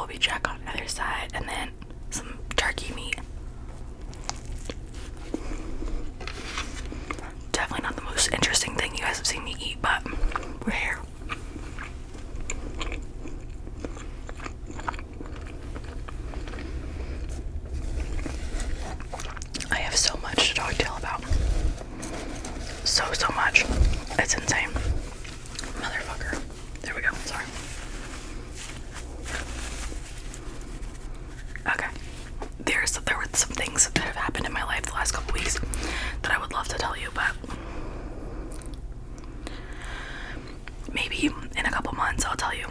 Colby Jack on either side, and then some turkey meat. Definitely not the most interesting thing you guys have seen me eat, but we're here. I have so much to talk to y'all about. So much. It's insane. Motherfucker. There we go. Sorry. Okay. There were some things that have happened in my life the last couple weeks that I would love to tell you, but maybe in a couple months I'll tell you,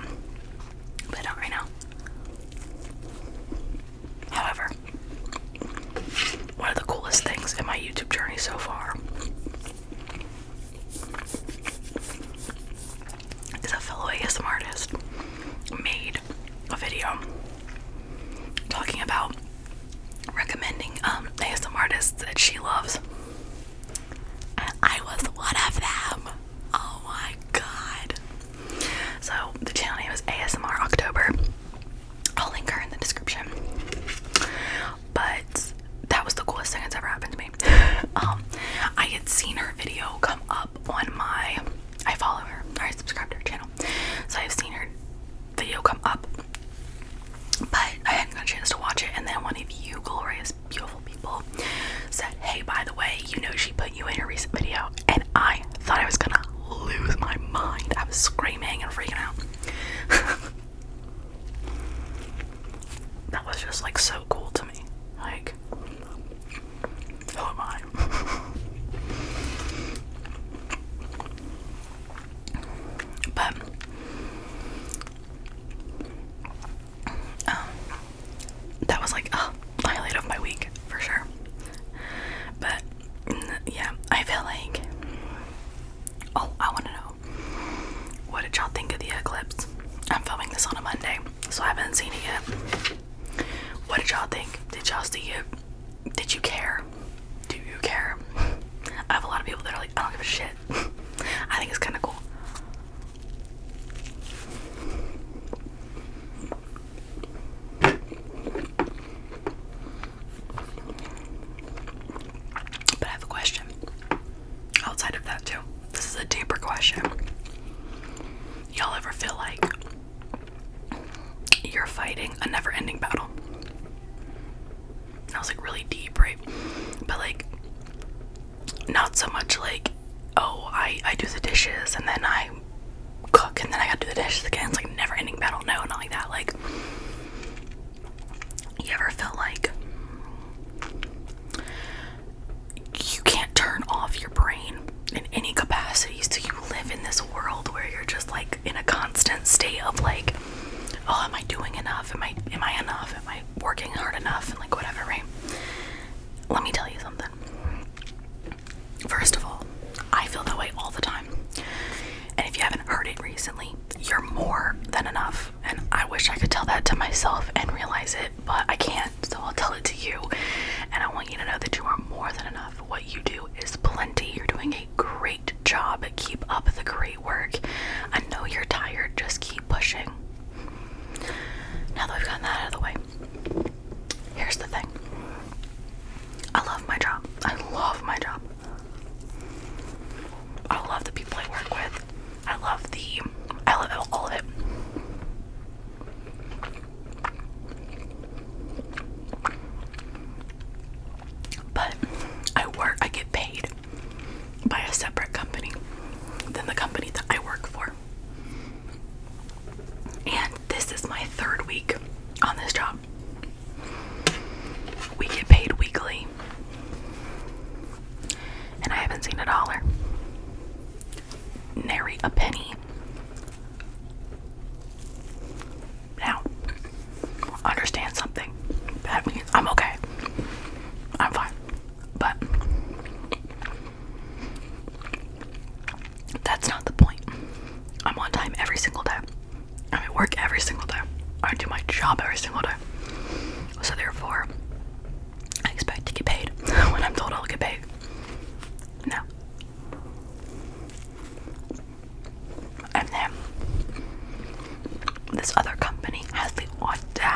but not right now. However, one of the coolest things in my YouTube journey so far is a fellow ASMR artist made a video talking about recommending ASMR artists that she loves. And I was one of them. Oh my god. So the channel name is ASMR October. I'll link her in the description. But that was the coolest thing that's ever happened to me. I had seen her video come up on I follow her, or I subscribe to her channel. So I've seen her video come up, but I hadn't got a chance to watch it, and then one of you glorious, beautiful people said, hey, by the way, you know she put you in her recent video, and I thought I was gonna lose my mind. I was screaming and freaking out. That was just like so cool to me. Like, who am I? But that was like a highlight of my week for sure. But yeah, I feel like, oh, I want to know, what did y'all think of the eclipse? I'm filming this on a Monday, so I haven't seen it yet. What did y'all think? Did y'all see it? Did you care? Do you care? I have a lot of people that are like, I don't give a shit. I think it's kind of cool. But I have a question outside of that too. This is a deeper question. Y'all ever feel like you're fighting a never-ending battle? That was like really deep, right? But like, not so much like, oh, I do the dishes and then I cook and then I gotta do the dishes again. It's like never-ending battle. No, not like that. Like, you ever feel like you can't turn off your brain in any capacity, so you live in this world where you're just like in a constant state of like, oh, am I doing enough? Am I enough? Am I working hard enough? And like whatever, right? Let me tell you something. First of all, I feel that way all the time. And if you haven't heard it recently, you're more than enough. And I wish I could tell that to myself and realize it, but I can't. So I'll tell it to you. And I want you to know that you are more than enough. What you do is plenty. You're doing a great job. Keep up the great work. I know you're tired. Just keep pushing. Now that we've gotten that out of the way, here's the thing. I love my job. I love my job. I love the people I work with. I love all of it. But I get paid by a separate company than the company that I work for. And this is my third week on this job. We get paid weekly. And I haven't seen $1. Nary a penny. Now, understand something. That means I'm okay. I'm fine. But that's not the point. I'm on time every single day. I'm at work every single day. I do my job every single day. So therefore, I expect to get paid when I'm told I'll get paid. No. And then this other company has the audacity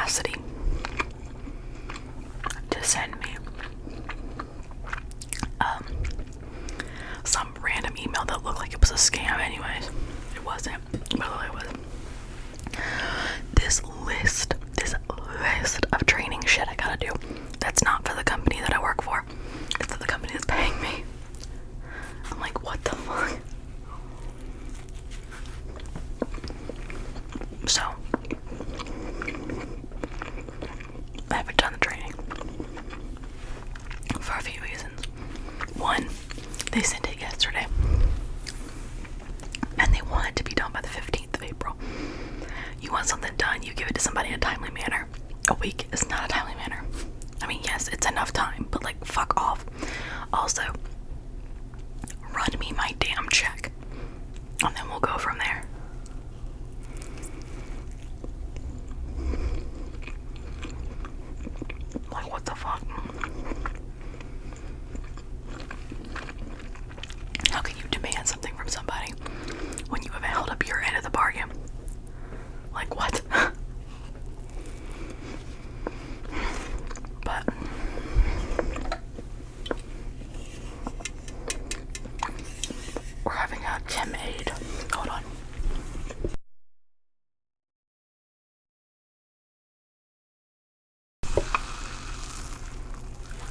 week is not a timely manner. I mean, yes, it's enough time, but like, fuck off. Also, run me my damn check, and then we'll go from there. Like, what the fuck? How can you demand something from somebody when you haven't held up your end of the bargain? Like, what? But we're having a Kim aid. Hold on.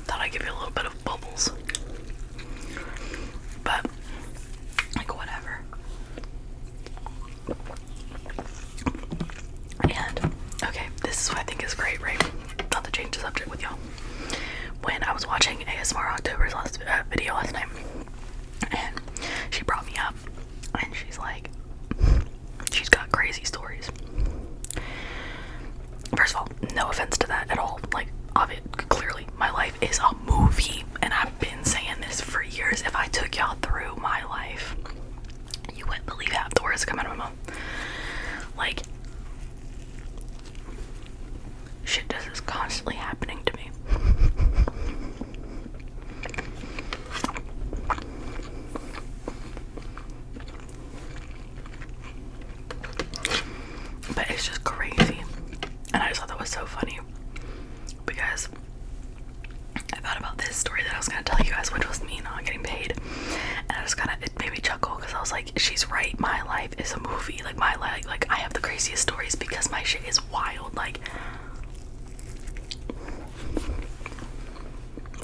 Thought I'd give you a little bit of bubbles. But, like, whatever. And, okay, this is what I think is great, right? Not to change the subject with y'all. When I was watching ASMR October's last video last night, and she brought me up, and she's like, she's got crazy stories. First of all, no offense to that at all. Like, clearly, my life is a movie, and I've been saying this for years. If I took y'all through my life, you wouldn't believe half the words that come out of my mouth. Like, shit just is constantly happening to me. But it's just crazy. And I just thought that was so funny, because I thought about this story that I was going to tell you guys, which was me not getting paid. And I just kind of, it made me chuckle, because I was like, she's right, my life is a movie. Like, my life, like, I have the craziest stories because my shit is wild. Like,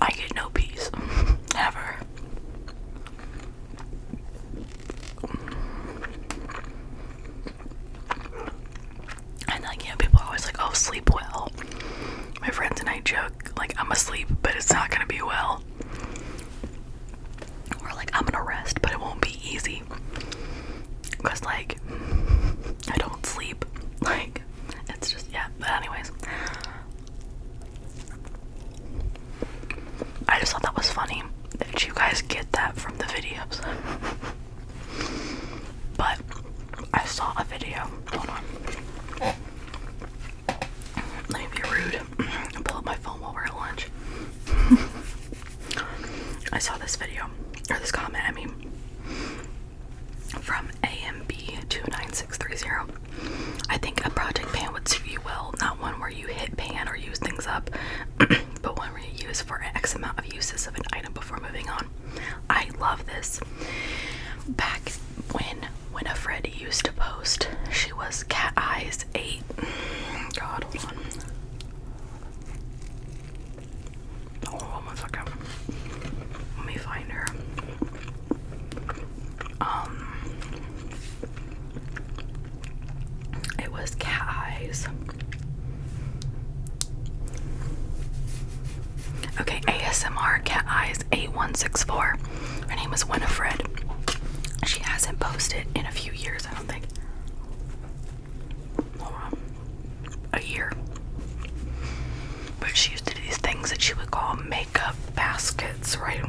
I get no peace. Ever. And like, you know, people are always like, oh, sleep well. My friends and I joke, like, I'm asleep, but it's not gonna be well. Or like, I'm gonna rest, but it won't be easy. Because like, I don't sleep. Like, it's just, yeah. But anyways, I just thought that was funny that you guys get that from the videos. But I saw a video. Hold on. Let me be rude and pull up my phone while we're at lunch. I saw this video, or this comment, I mean, from AMB29630. I think a project pan would suit you well, not one where you hit pan or use things up, but one where you use for X amount of uses of an item before moving on. I love this. Back when Winifred used to post, she was Cat Eyes 8. God, hold on. Hold on 1 second. Let me find her. It was Cat Eyes. Okay, ASMR Cat Eyes 8164. Her name is Winifred. She hasn't posted in a few years, I don't think. Hold on. A year. But she used to do these things that she would call makeup baskets, right?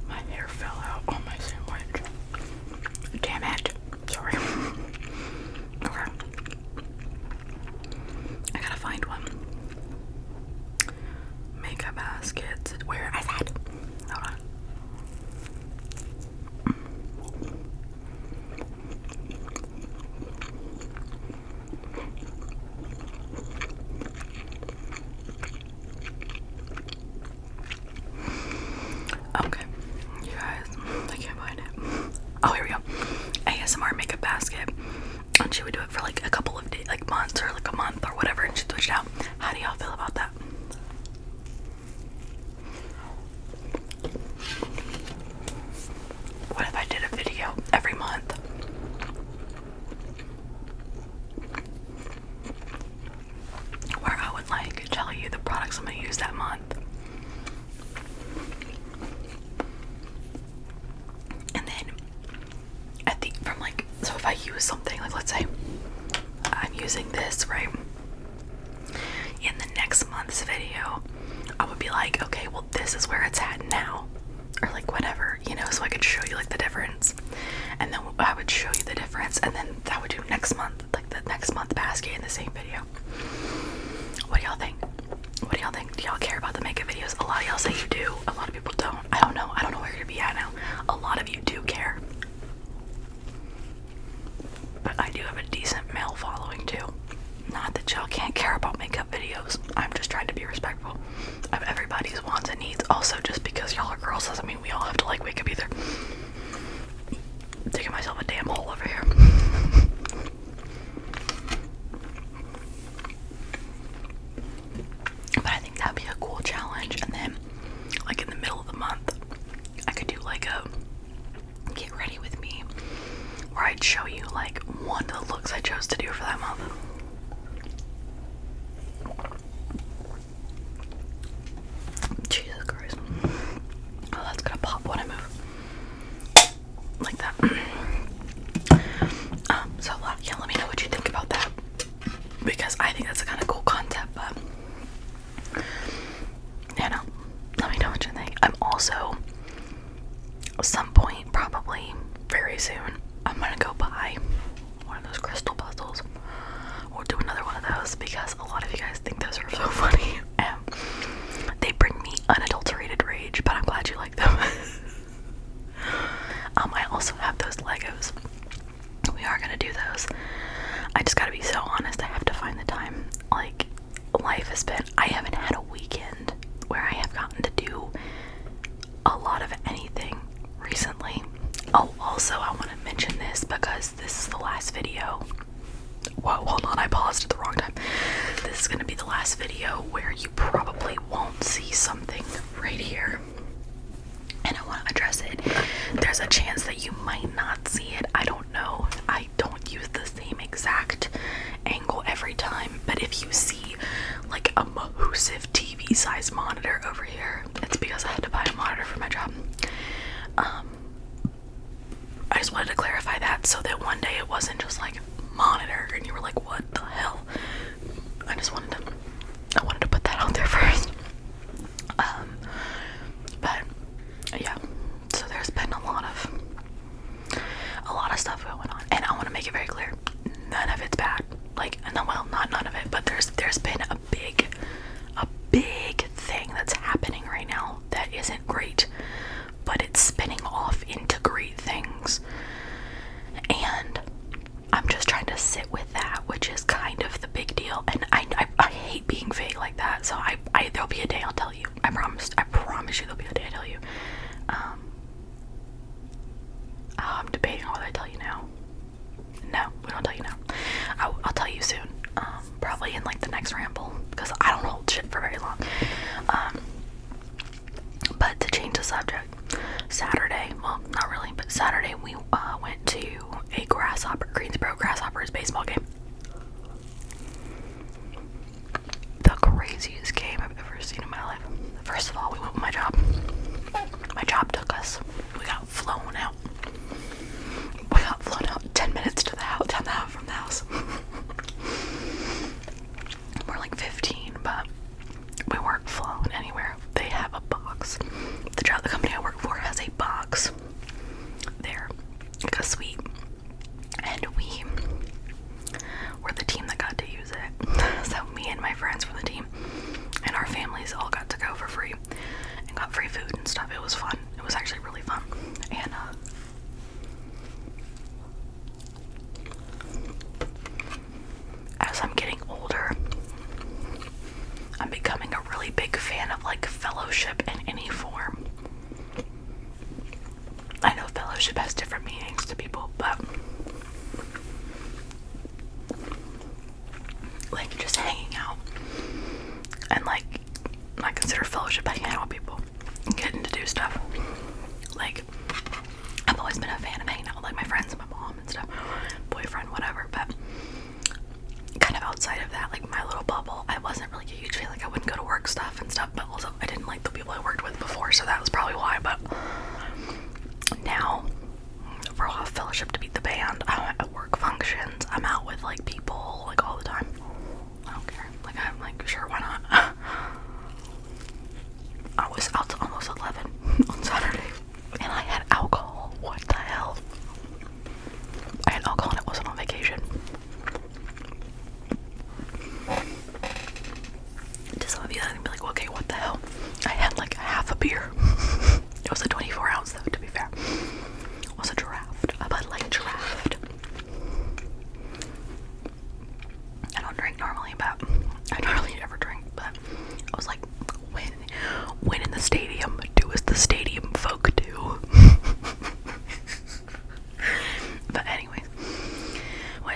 My hair fell out on my sandwich. Damn it. Sorry. Okay. I gotta find one. Makeup baskets. Where is that? Hold on. Okay, you guys, I can't find it. Oh, here we go. ASMR makeup basket. And she would do it for like a couple of days, like months, or like a month or whatever, and she'd switch it out. How do y'all feel about that? What if I did a video every month? Where I would like tell you the products I'm gonna use that month. And then at the, from like, so if I use something, like let's say I'm using this, right? In the next month's video, I would be like, okay, well, this is where it's at now. Or like whatever, you know, so I could show you like the difference. And then I would show you the difference, and then I would do next month, like the next month basket in the same video. What do y'all think? What do y'all think? Do y'all care about the makeup videos? A lot of y'all say you do. A lot of people don't. I don't know. I don't know where you're gonna be at now. A lot of you do care. But I do have a decent male following too. Not that y'all can't care about makeup videos. I'm just trying to be respectful of everybody's wants and needs. Also, just because y'all are girls doesn't mean we all have to like wake up either. I'm digging myself a damn hole over here. But I think that'd be a cool challenge. And then, like in the middle of the month, I could do like a get ready with me, where I'd show you like one of the looks I chose to do for that month. Jesus Christ. Oh, that's gonna pop when I move. Like that. So yeah, let me know what you think about that. Because I think that's a kind of cool concept, but you know, let me know what you think. I'm also, at some point, probably very soon, I'm gonna go buy one of those crystal puzzles. Or do another one of those, because a lot of you guys think those are so funny. They bring me unadulterated rage, but I'm glad you like them. I also have those Legos. We are gonna do those. I just gotta be so honest, I have to find the time. Like, life has been, I haven't had a weekend where I have gotten to do a lot of anything recently. Oh, also, I want to mention this because this is the last video. Whoa, hold on, I paused at the wrong time. This is going to be the last video where you probably won't see something right here. And I want to address it. There's a chance that you might not see it. I don't know. I don't use the same exact angle every time. But if you see like a massive TV size monitor over here, it's because I had to buy a monitor for my job. I just wanted to clarify that so that one day it wasn't just like monitor and you were like, what the hell? I wanted to put that out there first. But yeah, so there's been a lot of stuff going on, and I want to make it very clear, none of it's bad. Like, no, well, not none of it, but there's been a big thing that's happening right now that isn't great, but it's spinning off into great things, and I'm just trying to sit with that, which is kind of the big deal. And I hate being vague like that, so there'll be a day I'll tell you. I promise you there'll be a day I tell you. I'm debating on whether I tell you now. No, we don't tell you now. I'll tell you soon. Probably in like the next ramble, because I don't hold shit for very long. But to change the subject, Saturday, well, not really, but Saturday we went to a Greensboro Grasshoppers baseball game. The craziest game I've ever seen in my life. First of all, we went with my job. My job took us. We got flown out. 10 minutes to the house, from the house. We're like 15, but we weren't flown anywhere. They have a box. The company I work for has a box there, like a suite, and we were the team that got to use it. So me and my friends from the team and our families all got to go for free and got free food and stuff. It was fun. It was actually really fun. And as I'm getting older, I'm becoming a really big fan of like fellowship in any form. I know fellowship has different meanings to people, but like just hanging out, and like I consider fellowship hanging out with people and getting to do stuff. Like, I've always been a fan of hanging out with like my friends and my mom and stuff, boyfriend, whatever, but kind of outside of that, like my little bubble, I wasn't really a huge fan. Like, I wouldn't go to work stuff and stuff, but also I didn't like the people I worked with before, so that was probably why. But now, for a fellowship to beat the band, I work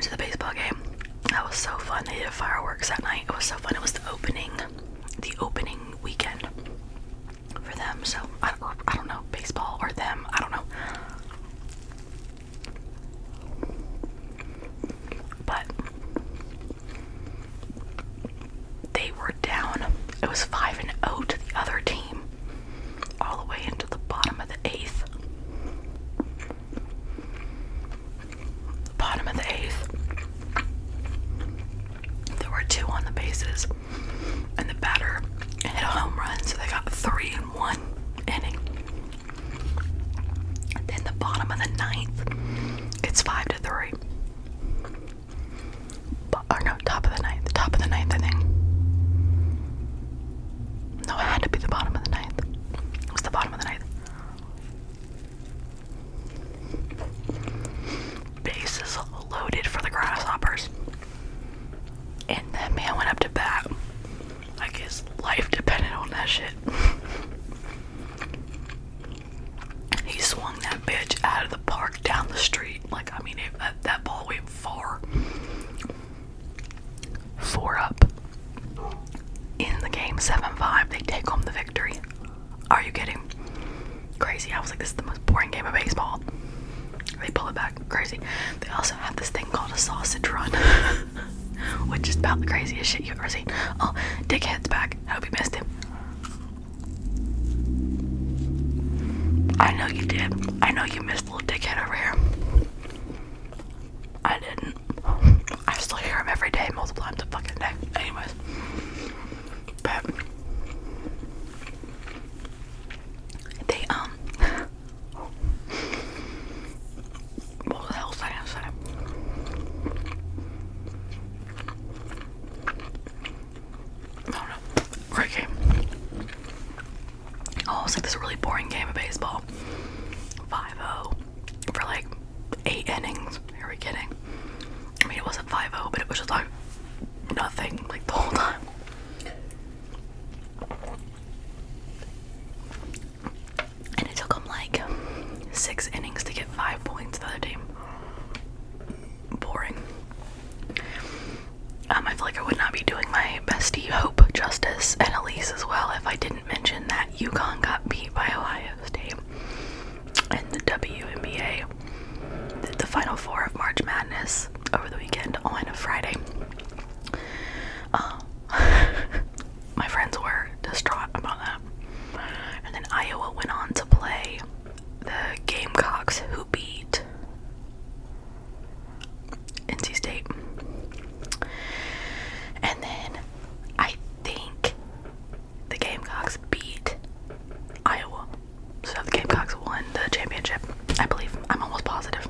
went to the baseball game. That was so fun. They did fireworks that night. It was so fun. It was the opening weekend for them. So I don't know, baseball or them. I don't know. But they were down. It was 5-0 to the other team, all the way into the bottom of the eighth. Bottom of the eighth. There were 2 on the bases, and the batter hit a home run, so they got 3 in 1 inning. And then the bottom of the ninth, it's 5-3. Or no, top of the ninth, I think. No, it had to be the bottom of the ninth. It was the bottom of the ninth. Bases loaded for the Grasshoppers. And that man went up to bat like his life depended on that shit. He swung that bitch out of the park down the street. Like, I mean, that ball went far. 4 up in the game, 7-5. They take home the victory. Are you kidding? Crazy. I was like, this is the most boring game of baseball. They pull it back. Crazy. They also have this thing called a sausage run, which is about the craziest shit you've ever seen. Oh, Dickhead's back. I hope you missed him. I know you did. I know you missed little Dickhead over here. I didn't. I still hear him every day, multiple times a fucking day. Anyways. But they, what the hell was I gonna say? I don't know. Great game. Oh, it's like this really boring game of baseball. 5-0 for like 8 innings. Are we kidding? I mean, it wasn't 5-0, but it was just like nothing, like the whole time. And it took them like 6 innings to get 5 points, the other team. Boring. I feel like I would not be doing my bestie Hope justice, and Elise as well, if I didn't mention that UConn got beat by Ohio State in the WNBA, the Final Four of March Madness over the weekend on a Friday. My friends were distraught about that. And then Iowa went on to play the Gamecocks, who beat NC State. And then I think the Gamecocks beat Iowa. So the Gamecocks won the championship, I believe. I'm almost positive.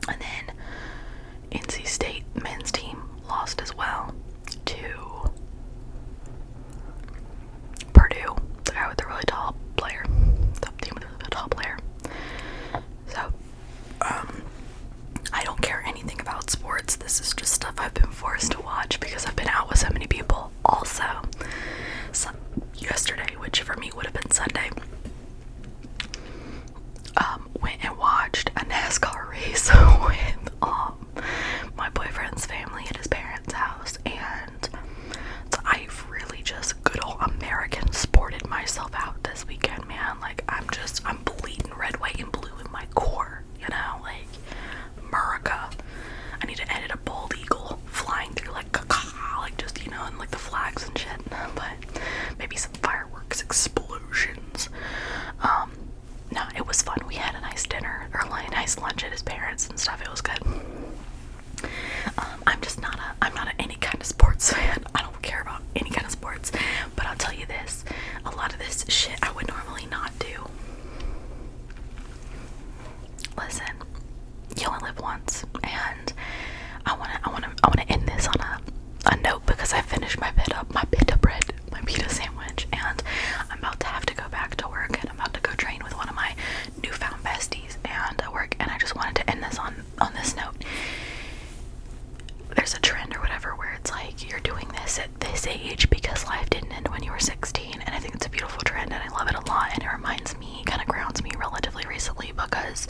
And then NC State men's team lost as well to Purdue, the guy with the really tall player, the team with the really tall player. So, I don't care anything about sports. This is just stuff I've been forced to watch because I've been out with so many people. Also, yesterday, which for me would have been Sunday, went and watched a NASCAR race with my boyfriend's family at his parents' house, and so I've really just good old American sported myself out this weekend, man. Like, I'm bleeding red, white, and blue in my core, you know, like, America. I need to edit a bald eagle flying through, like just, you know, and like the flags and shit, but maybe some fireworks explosions. No, it was fun. We had a nice dinner, or a nice lunch at his parents and stuff. It was good. I'm not any kind of sports fan. I don't care about any kind of sports, but I'll tell you this, a lot of this shit I would normally not do. Listen, you only live once, and I wanna end this on a note, because I finished my pita sandwich, and I'm about to have to go back to work, and I'm about to go train with one of my newfound besties and work, and I just wanted to end this on this note. There's a trend or whatever where it's like you're doing this at this age because life didn't end when you were 16, and I think it's a beautiful trend and I love it a lot, and it reminds me, kind of grounds me relatively recently, because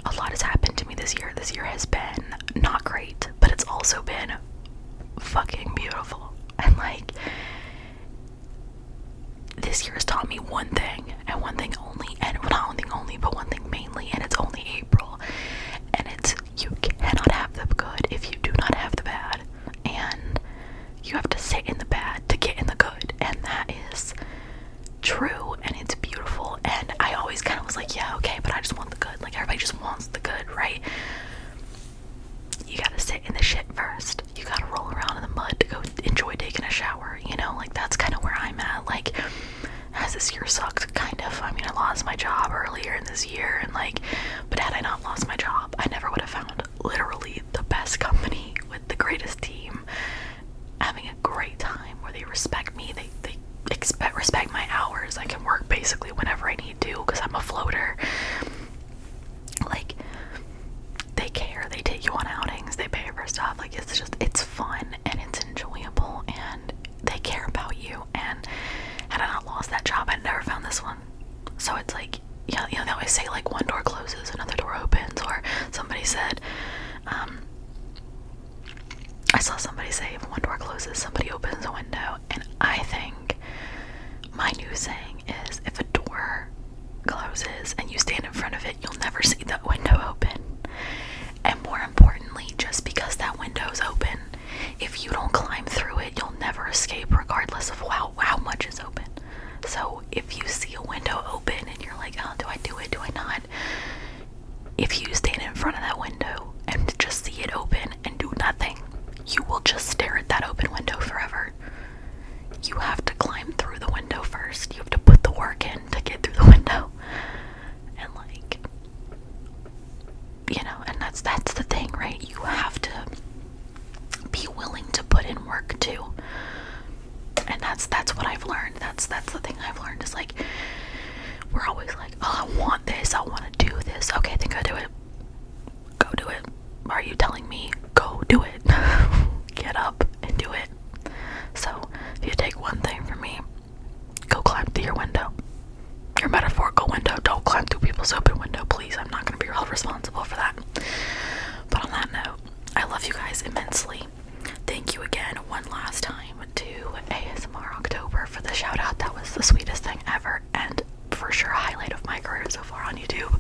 a lot has happened to me this year. This year has been not great. fucking beautiful. And like, this year has taught me one thing, and one thing only, and well, not one thing only, but one thing mainly, and it's only April. And it's, you cannot have the good if you do not have the bad. And you have to sit in the bad to get in the good. And that is true, and it's beautiful. And I always kind of was like, yeah, okay, but I just want the good. Like, everybody just wants the good, right? You gotta sit in the shit first. You gotta roll around in the mud to go enjoy taking a shower, you know? Like, that's kind of where I'm at. Like, as this year sucked, kind of. I mean, I lost my job earlier in this year, and like, but had I not lost my job, I never would have found literally the best company with the greatest team, having a great time where they respect me, they respect my hours. I can work basically whenever I need to because I'm a floater. Like, they care, they take you on outings, they pay for stuff. Like, it's just, it's fun and it's enjoyable, and they care about you. And had I not lost that job, I'd never found this one. So it's like, yeah, you know, they always say like one door closes, another door opens, or somebody said, I saw somebody say if one door closes, somebody opens a window. And I think my new saying is, if a door closes and you stand in front of it, you'll never see that window open. And more importantly, just because that window's open, if you don't climb through it, you'll never escape regardless of how much is open. So if you see a window open and you're like, oh, do I do it, do I not? If you stand in front of that window and just see it open and do nothing, you will just stare at that open window forever. You have to climb through the window first. You have to put the work in to get through the window. And like, you know, and that's the thing, right? You have to be willing to put in work too. And that's what I've learned. That's the thing I've learned, is like, we're always like, oh, I want this, I want to do this. Okay, then go do it. Go do it. Are you telling me go do it? Get up and do it. So if you take one thing from me, go climb through your window. Your metaphorical window. Don't climb through people's open window, please. I'm not going to be held responsible for that. But on that note, I love you guys immensely. Thank you again one last time to ASMR October for the shout out. That was the sweetest thing ever, and for sure a highlight of my career so far on YouTube.